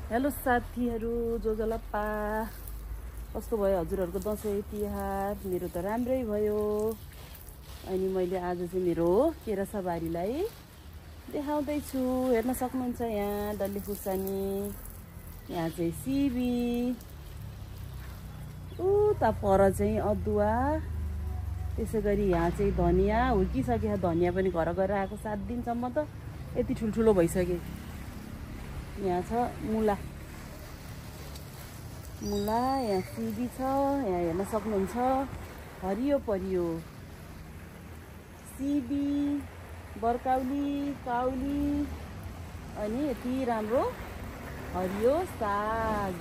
Hello साथीहरू जोजलप्पा कस्तो भयो हजुरहरूको दसैँ तिहार मेरो त राम्रै भयो। अनि मैले आज चाहिँ मेरो केरासाबारीलाई देखाउँदैछु। हेर्न सक्नुहुन्छ यहाँ डल्ले खुर्सानी, यहाँ चाहिँ सिबी, उता पर चाहिँ अदुवा, त्यसै गरी यहाँ चाहिँ धनियाँ हुर्किसक्यो। धनियाँ पनि घर गएर आएको 7 दिनसम्म त यति ठुल्ठुलो भइसक्यो। यहाँ छ मुला, यहाँ सिबी छ, यहाँ हेर्न सक्नुहुन्छ हरियो परियो सिबी, बरकाउली, काउली, अनि यति राम्रो हरियो साग।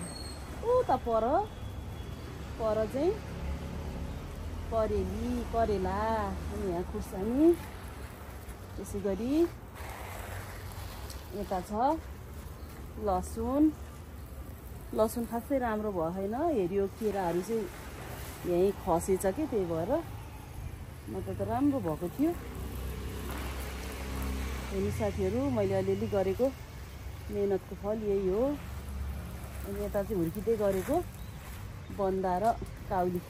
उता पर चाहिँ करेली, करेला, अनि यहाँ खुर्सानी। त्यसै गरी यता छ लसुन खासै राम्रो भएन, हेरियो केराहरू चाहिँ यहीँ खसेछ कि त्यही भएर नत्र त राम्रो भएको थियो। अनि साथीहरू मैले अलिअलि गरेको मेहनतको फल यही हो। अनि यता चाहिँ हुर्किँदै गरेको बन्दा र काउली,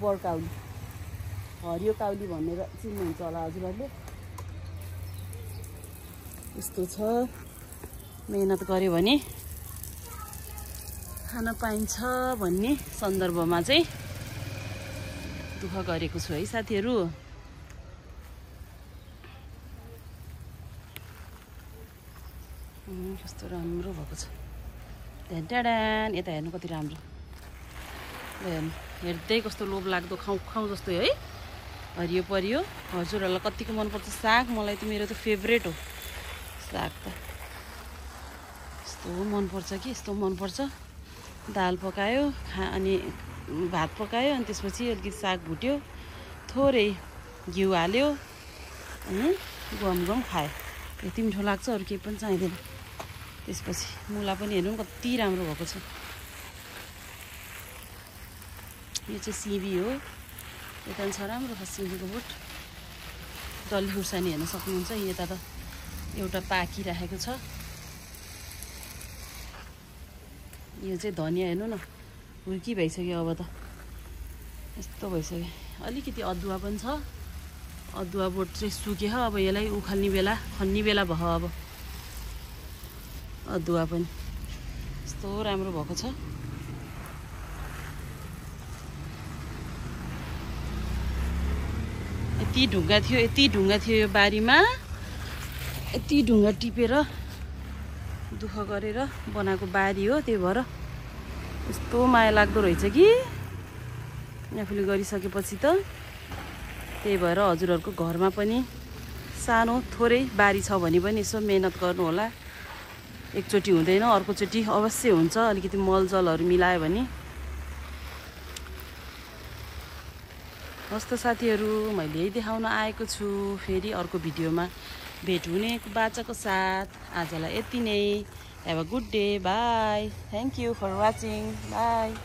बरकाउली, हरियो काउली भनेर चिन्नुहुन्छ होला हजुरहरूले। यस्तो छ, मेहनत गर्यो भने खान पाइन्छ भन्ने सन्दर्भमा चाहिँ दुःख गरेको छु है साथीहरू। कस्तो राम्रो भएको छ, ढ्यान यता हेर्नु कति राम्रो, हेर्दै कस्तो लोभ लाग्दो खाउँ जस्तो है, हरियो परियो। हजुरहरूलाई कतिको मनपर्छ साग? मलाई त मेरो त फेभरेट हो साग त, यस्तो मनपर्छ कि यस्तो मनपर्छ। दाल पकायो अनि भात पकायो, अनि त्यसपछि अलिकति साग भुट्यो, थोरै घिउ हाल्यो, अनि गम खायो। यति मिठो लाग्छ, अरू केही पनि चाहिँदैन। त्यसपछि मुला पनि हेर्नु कति राम्रो भएको छ। यो चाहिँ सिबी हो, यता छ राम्रो छ सिबीको बोट। डल्ले खुर्सानी हेर्न सक्नुहुन्छ, यता त एउटा पाकिराखेको छ। यो चाहिँ धनियाँ हेर्नु न, हुर्की भइसक्यो, अब त यस्तो भइसक्यो। अलिकति अदुवा पनि छ, अदुवा बोट चाहिँ सुक्यो। अब यसलाई उखाल्ने बेला, खन्ने बेला भयो। अब अदुवा पनि यस्तो राम्रो भएको छ। यति ढुङ्गा थियो यो बारीमा, यति ढुङ्गा टिपेर दुःख गरेर बनाएको बारी हो। त्यही भएर यस्तो माया लाग्दो रहेछ कि आफूले गरिसकेपछि त। त्यही भएर हजुरहरूको घरमा पनि सानो थोरै बारी छ भने पनि यसो मेहनत गर्नु होला। एकचोटि हुँदैन, अर्कोचोटि अवश्य हुन्छ। अलिकति मलजलहरू मिलायो भने। हस्त साथीहरू, मैले यही देखाउन आएको छु। फेरि अर्को भिडियोमा भेट हुने बाचाको साथ आजलाई यति नै। Have a good day. Bye. Thank you for watching. Bye.